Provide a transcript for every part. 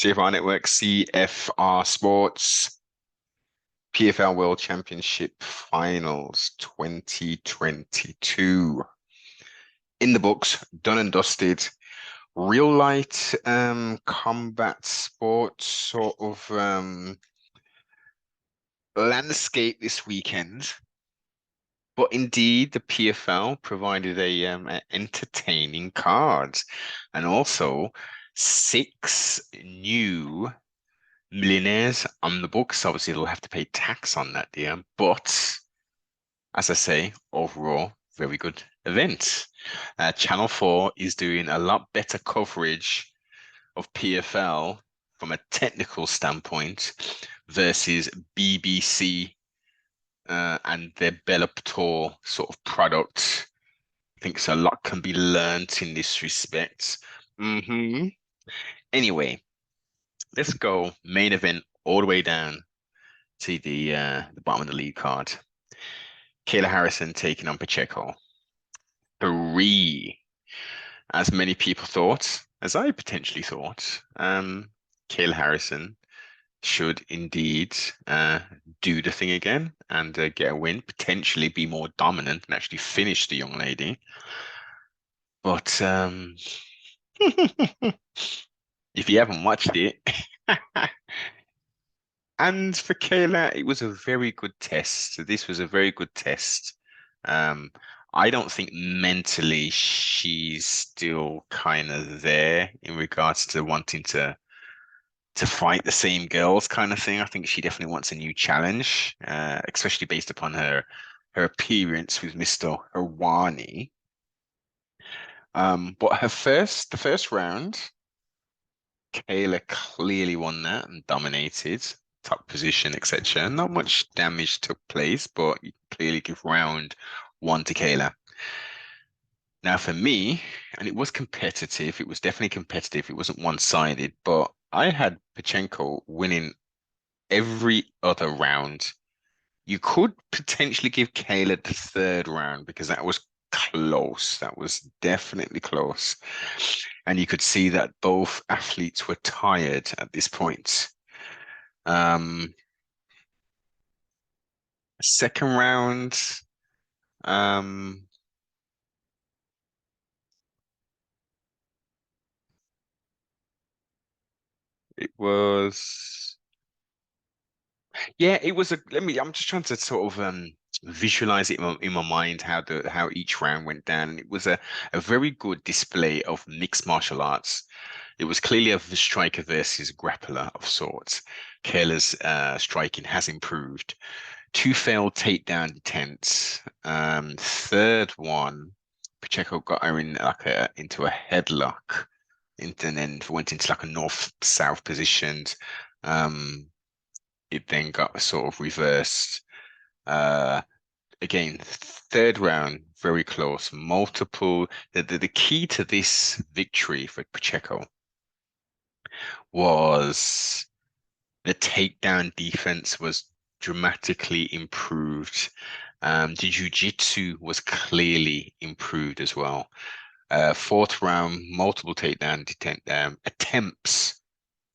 CFR Network, CFR Sports, PFL World Championship Finals 2022. In the books, done and dusted. Real light combat sports sort of landscape this weekend. But indeed, the PFL provided a entertaining card, and also 6 new millionaires on the books. Obviously, they'll have to pay tax on that, dear. But as I say, overall, very good event. Channel 4 is doing a lot better coverage of PFL from a technical standpoint versus BBC and their Bellator sort of product. I think so a lot can be learnt in this respect. Anyway, let's go main event all the way down to the bottom of the league card. Kayla Harrison taking on Pacheco. 3, as many people thought, as I potentially thought. Kayla Harrison should indeed do the thing again and get a win, potentially be more dominant and actually finish the young lady. But if you haven't watched it, and for Kayla, it was a very good test. This was a very good test. I don't think mentally she's still kind of there in regards to wanting to fight the same girls kind of thing. I think she definitely wants a new challenge, especially based upon her appearance with Mr. Irwani. But the first round, Kayla clearly won that and dominated top position, etc. Not much damage took place, but you clearly give round 1 to Kayla. Now for me, and it was competitive, it was definitely competitive, it wasn't one-sided, but I had Pacheco winning every other round. You could potentially give Kayla the 3rd round because that was close. That was definitely close. And you could see that both athletes were tired at this point. Second round, it was, yeah, it was I'm just trying to sort of visualize it in my mind how each round went down. And it was a very good display of mixed martial arts. It was clearly a striker versus grappler of sorts. Kayla's striking has improved. 2 failed takedown attempts. Third one, Pacheco got her in into a headlock, and then went into like a north-south positioned. It then got sort of reversed. Again, 3rd round, very close. Multiple. The key to this victory for Pacheco was the takedown defense was dramatically improved. The jiu-jitsu was clearly improved as well. 4th round, multiple takedown attempts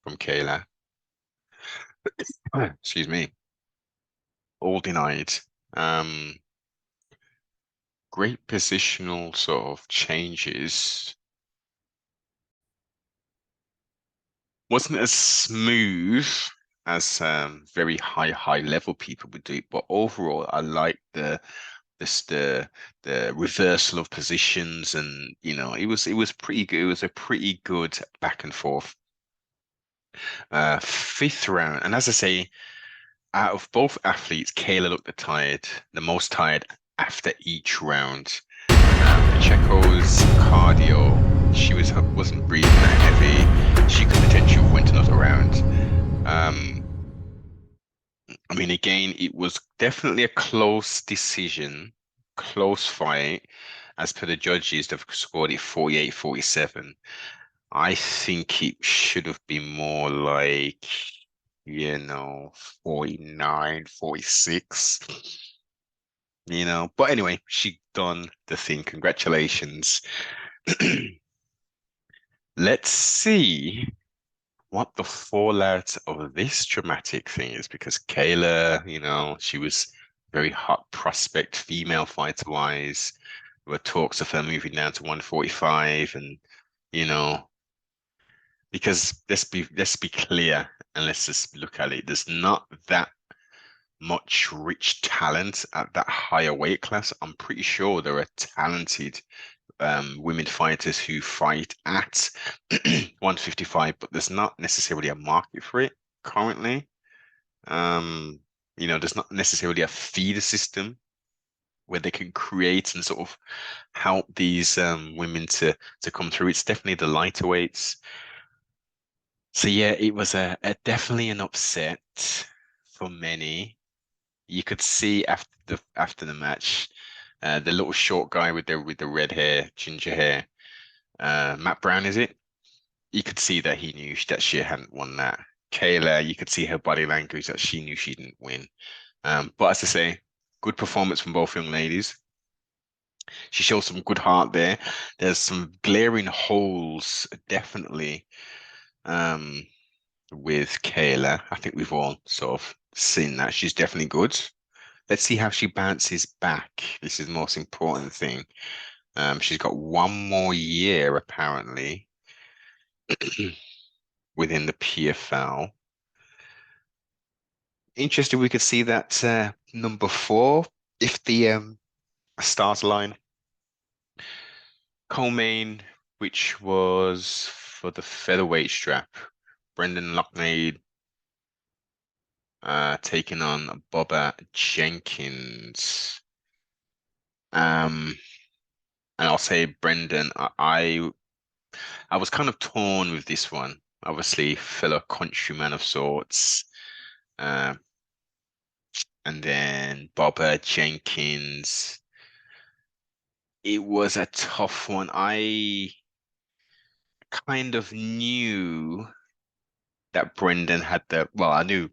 from Kayla. Excuse me. All denied. Great positional sort of changes. Wasn't as smooth as very high level people would do, but overall I like the reversal of positions, and it was pretty good. It was a pretty good back and forth. 5th round, and as I say, out of both athletes, Kayla looked the most tired after each round. Pacheco's cardio, she wasn't breathing that heavy. She could potentially have went another round. I mean, again, it was definitely a close decision, close fight. As per the judges, they've scored it 48-47. I think it should have been more like, 49-46. But anyway, she done the thing. Congratulations. Let's see what the fallout of this dramatic thing is, because Kayla, she was very hot prospect, female fighter wise. There were talks of her moving down to 145, and you know, because let's be clear, and let's just look at it. There's not that much rich talent at that higher weight class. I'm pretty sure there are talented women fighters who fight at 155, but there's not necessarily a market for it currently. Um, there's not necessarily a feeder system where they can create and sort of help these women to come through. It's definitely the lighter weights. So yeah, it was a definitely an upset for many. You could see after the match, the little short guy with the red hair, ginger hair, Matt Brown, is it? You could see that he knew that she hadn't won that. Kayla, you could see her body language that she knew she didn't win. But as I say, good performance from both young ladies. She showed some good heart there. There's some glaring holes, definitely, um, with Kayla. I think we've all sort of seen that. She's definitely good. Let's see how she bounces back. This is the most important thing. She's got one more year, apparently, within the PFL. Interesting, we could see that number 4, if the stars line. Co-main, which was for the featherweight strap, Brendan Loughnane taking on Bubba Jenkins. And I'll say Brendan, I was kind of torn with this one. Obviously, fellow countryman of sorts. Uh, and then Bubba Jenkins. It was a tough one. I kind of knew that Brendan had I knew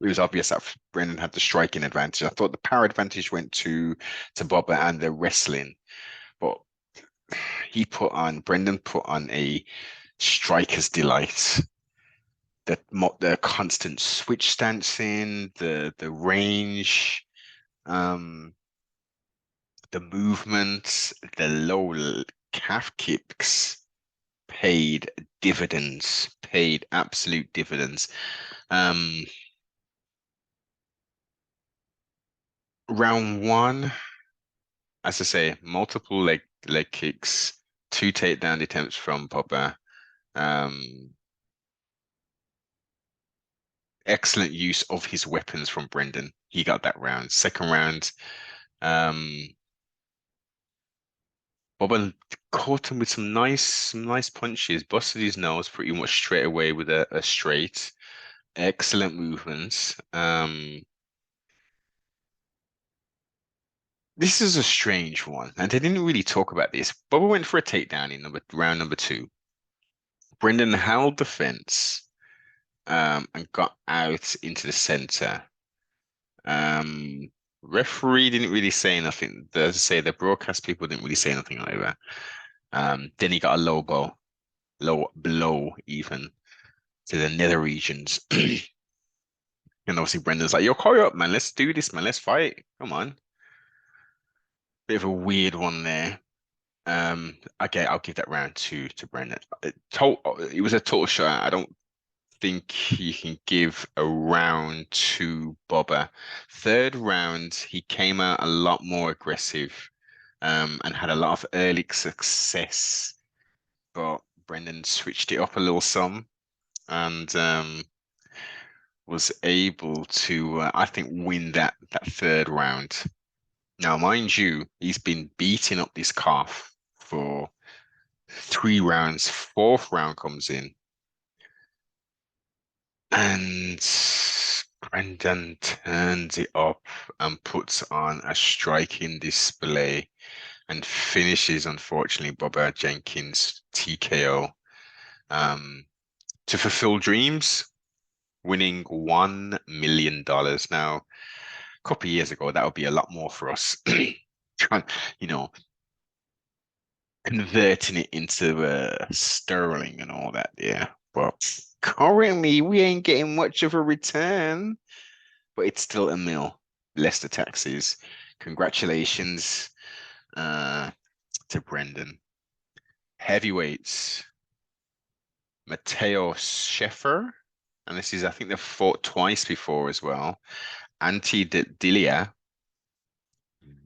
it was obvious that Brendan had the striking advantage. I thought the power advantage went to Bubba and the wrestling, but Brendan put on a striker's delight. The constant switch stancing, the range, um, the movements, the low calf kicks paid dividends, paid absolute dividends. Um, Round one, as I say, multiple leg kicks, 2 takedown attempts from Bubba. Um, Excellent use of his weapons from Brendan. He got that round. Second round, um, Bubba caught him with some nice punches, busted his nose pretty much straight away with a straight. Excellent movements. This is a strange one, and they didn't really talk about this. Bubba went for a takedown in round number 2. Brendan held the fence, and got out into the center. Um, Referee didn't really say nothing. As I say, the broadcast people didn't really say nothing either. Then he got a low blow even to the nether regions. And obviously Brendan's like, yo, hurry up, man. Let's do this, man. Let's fight. Come on. Bit of a weird one there. Okay, I'll give that round to Brendan. It was a total shot. I don't think you can give a round to Bobber. Third round, he came out a lot more aggressive, and had a lot of early success. But Brendan switched it up a little some, and was able to, I think, win that third round. Now, mind you, he's been beating up this calf for 3 rounds. Fourth round comes in, and Brendan turns it up and puts on a striking display and finishes, unfortunately, Bubba Jenkins TKO, to fulfill dreams, winning $1 million. Now, a couple of years ago, that would be a lot more for us. you know, Converting it into sterling and all that. Yeah, but Currently, we ain't getting much of a return, but it's still a mil, less the taxes. Congratulations, to Brendan. Heavyweights, Matheus Scheffel, and this is, I think they've fought twice before as well. Abte Delija,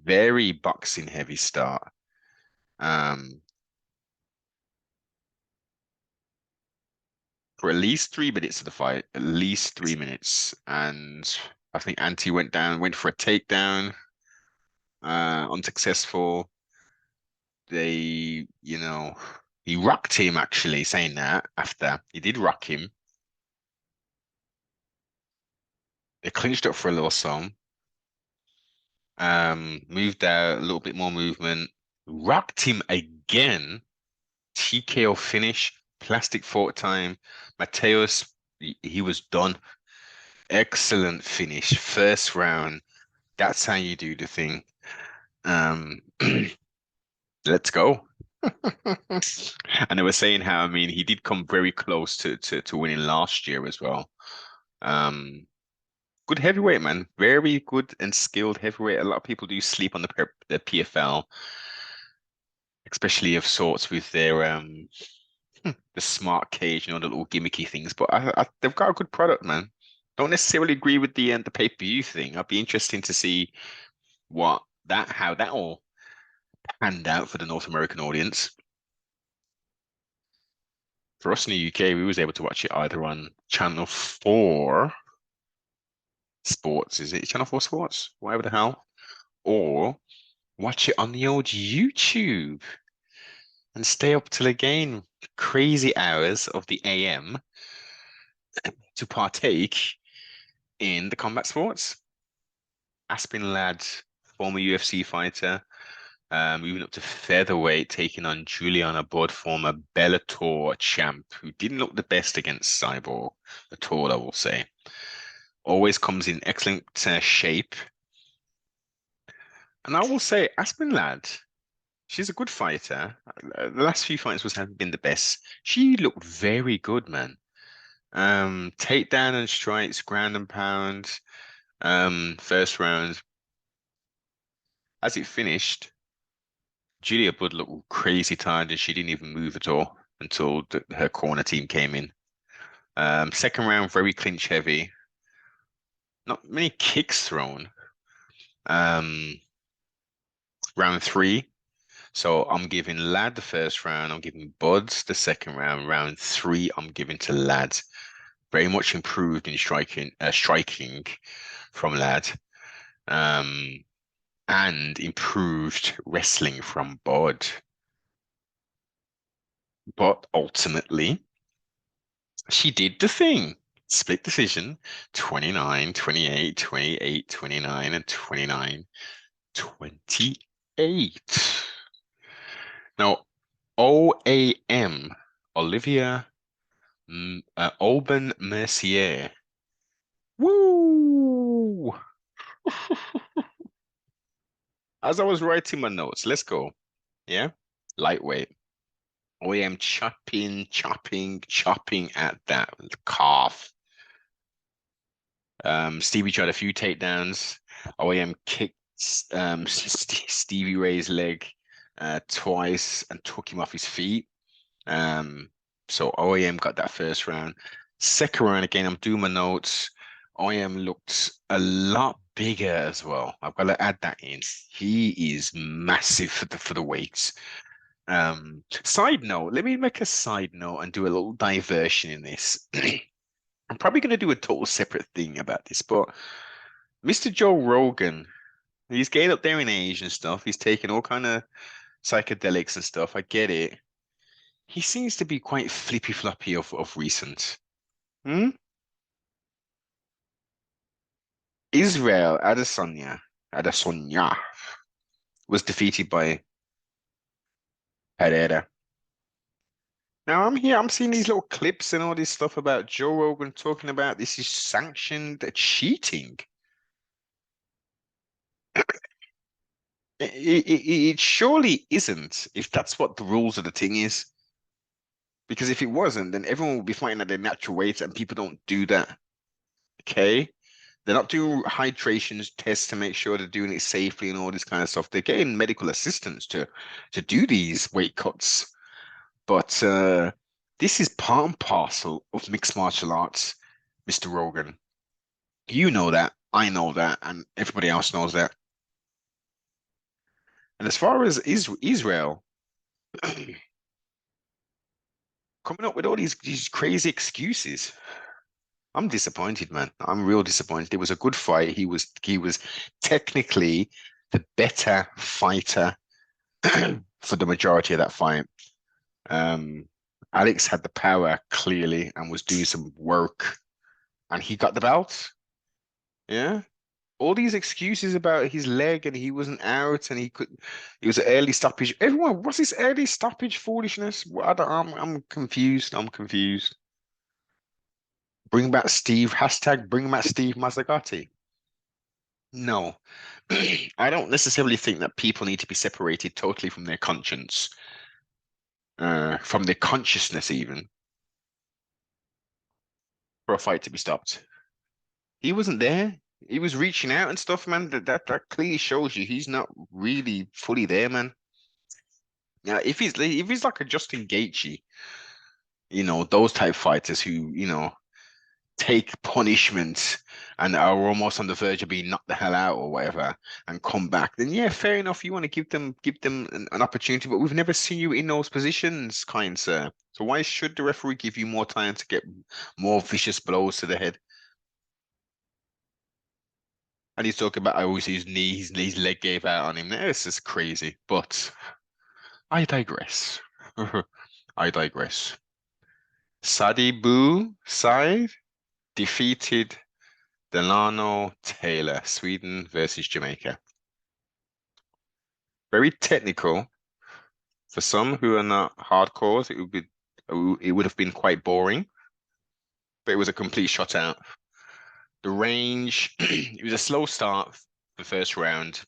very boxing heavy start. Um, for at least 3 minutes of the fight, at least 3 minutes. And I think Ante went for a takedown, unsuccessful. He rocked him actually, saying that after he did rock him. They clinched up for a little song. Moved out, a little bit more movement, rocked him again. TKO finish, plastic fork time. Mateus, he was done. Excellent finish, first round. That's how you do the thing. Um, let's go. And they were saying how, I mean, he did come very close to winning last year as well. Um, Good heavyweight, man. Very good and skilled heavyweight. A lot of people do sleep on the PFL, especially of sorts with their the smart cage, the little gimmicky things. But they've got a good product, man. Don't necessarily agree with the pay-per-view thing. I'd be interesting to see how that all panned out for the North American audience. For us in the UK, we was able to watch it either on Channel 4 Sports, is it Channel 4 Sports? Whatever the hell. Or watch it on the old YouTube and stay up till again crazy hours of the AM to partake in the combat sports. Aspen Ladd, former UFC fighter, moving up to featherweight, taking on Juliana Budd, former Bellator champ, who didn't look the best against Cyborg at all, I will say. Always comes in excellent shape. And I will say, Aspen Ladd, she's a good fighter. The last few fights haven't been the best. She looked very good, man. Takedown and strikes, ground and pound. First round. As it finished, Julia Budd looked crazy tired and she didn't even move at all until her corner team came in. Second round, very clinch heavy. Not many kicks thrown. Um, Round three. So I'm giving Ladd the first round. I'm giving Buds the second round. Round three, I'm giving to Ladd. Very much improved in striking from Ladd. And improved wrestling from Bud. But ultimately, she did the thing. Split decision, 29, 28, 28, 29, and 29, 28. Now, OAM, Olivier Aubin-Mercier. Woo! As I was writing my notes, let's go. Yeah? Lightweight. OAM chopping, chopping, chopping at that calf. Stevie tried a few takedowns. OAM kicked Stevie Ray's leg twice and took him off his feet. So OAM got that first round. Second round again, I'm doing my notes. OAM looked a lot bigger as well. I've got to add that in. He is massive for the weights. Side note, let me make a side note and do a little diversion in this. I'm probably going to do a total separate thing about this, but Mr. Joe Rogan, he's getting up there in age and stuff. He's taking all kind of psychedelics and stuff. I get it. He seems to be quite flippy floppy of recent. Hmm? Israel Adesanya was defeated by Pereira. Now I'm seeing these little clips and all this stuff about Joe Rogan talking about this is sanctioned cheating. It surely isn't if that's what the rules of the thing is. Because if it wasn't, then everyone would be fighting at their natural weight, and people don't do that. Okay? They're not doing hydration tests to make sure they're doing it safely and all this kind of stuff. They're getting medical assistance to do these weight cuts. But this is part and parcel of mixed martial arts, Mr. Rogan. You know that, I know that, and everybody else knows that. And as far as Israel coming up with all these crazy excuses, I'm disappointed, man. I'm real disappointed. It was a good fight. He was technically the better fighter for the majority of that fight. Um, Alex had the power clearly and was doing some work, and he got the belt. Yeah. All these excuses about his leg and he wasn't out and it was an early stoppage. Everyone, what's this early stoppage foolishness? I'm confused. I'm confused. Bring back Steve, hashtag bring back Steve Mazzagatti. No, I don't necessarily think that people need to be separated totally from their conscience, from their consciousness even, for a fight to be stopped. He wasn't there. He was reaching out and stuff, man. That clearly shows you he's not really fully there, man. Now, if he's like a Justin Gaethje, those type fighters who, take punishment and are almost on the verge of being knocked the hell out or whatever and come back, then yeah, fair enough. You want to give them an opportunity, but we've never seen you in those positions, kind sir. So why should the referee give you more time to get more vicious blows to the head? And he's talking about, I always his knee, his leg gave out on him. This is crazy, but I digress. I digress. Sadibou Sy defeated Dilano Taylor, Sweden versus Jamaica. Very technical. For some who are not hardcores, it would have been quite boring, but it was a complete shot out. The range, it was a slow start the first round.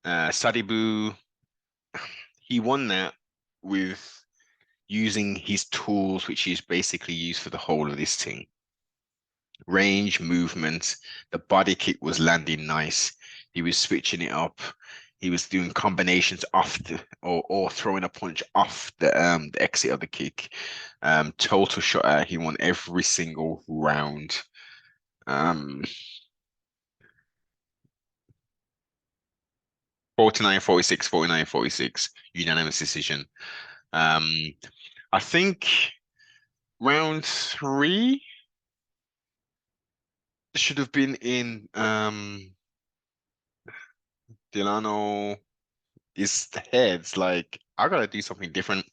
Sadibou, he won that with using his tools, which he's basically used for the whole of this thing. Range, movement, the body kick was landing nice. He was switching it up. He was doing combinations off or throwing a punch off the exit of the kick. Total shutter. He won every single round. 49-46, 49-46, unanimous decision. Um, I think round three should have been in Dilano is the heads like I gotta do something different.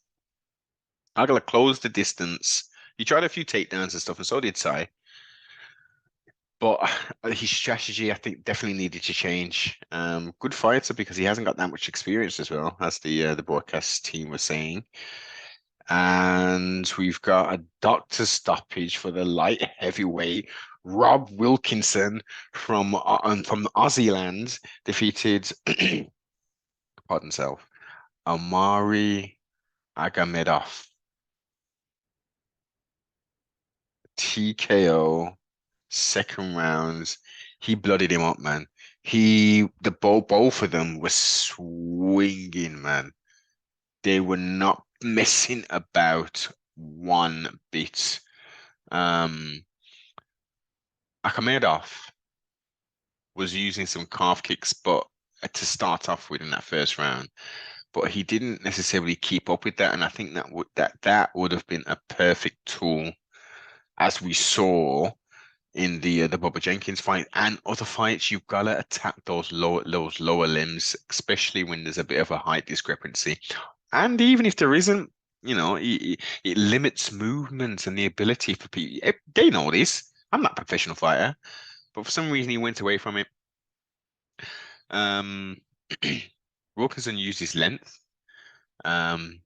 I gotta close the distance. He tried a few takedowns and stuff, and so did Sai. But his strategy, I think, definitely needed to change. Good fighter because he hasn't got that much experience as well, as the broadcast team was saying. And we've got a doctor stoppage for the light heavyweight. Rob Wilkinson from Aussie land defeated, pardon self, Omari Akhmedov. TKO, second rounds. He blooded him up, man. Both of them were swinging, man. They were not messing about one bit. Um, Akhmedov was using some calf kicks, but to start off with in that first round, but he didn't necessarily keep up with that, and I think that would have been a perfect tool, as we saw in the Bubba Jenkins fight and other fights. You've got to attack those lower limbs, especially when there's a bit of a height discrepancy. And even if there isn't, it limits movement and the ability for people. They know this. I'm not a professional fighter, but for some reason he went away from it. Um, Wilkinson used his length. Um,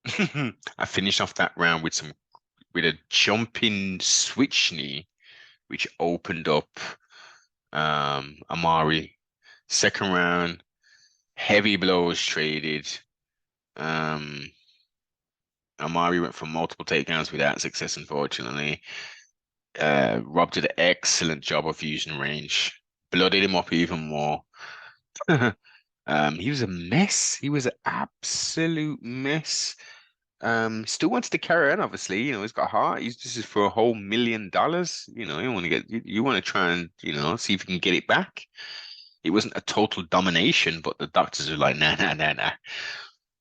I finished off that round with a jumping switch knee, which opened up Omari. Second round, heavy blows traded. Um, Omari went for multiple takedowns without success, unfortunately. Rob did an excellent job of using range. Blooded him up even more. He was a mess. He was an absolute mess. Still wanted to carry on, obviously. He's got heart. This is for $1 million. You want to you want to try and, see if you can get it back. It wasn't a total domination, but the doctors are like, nah, nah, nah, nah.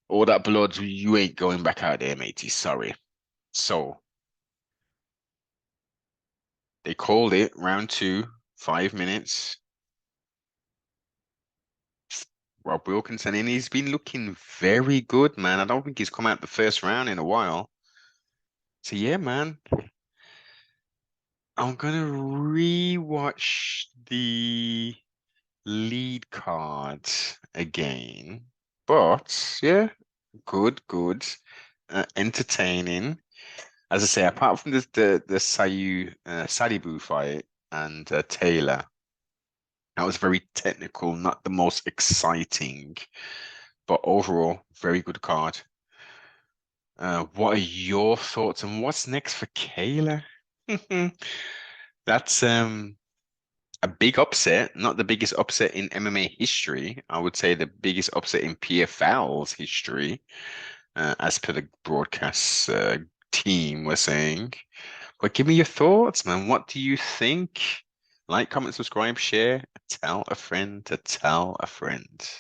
All that blood, you ain't going back out there, matey. Sorry. So they called it round two, 5 minutes. Rob Wilkinson, and he's been looking very good, man. I don't think he's come out the first round in a while. So yeah, man, I'm gonna rewatch the lead card again. But yeah, good, good, entertaining. As I say, apart from the Sadibou fight and Taylor, that was very technical, not the most exciting, but overall, very good card. What are your thoughts and what's next for Kayla? That's a big upset, not the biggest upset in MMA history. I would say the biggest upset in PFL's history, as per the broadcast team was saying. But give me your thoughts, man. What do you think? Like, comment, subscribe, share, tell a friend to tell a friend.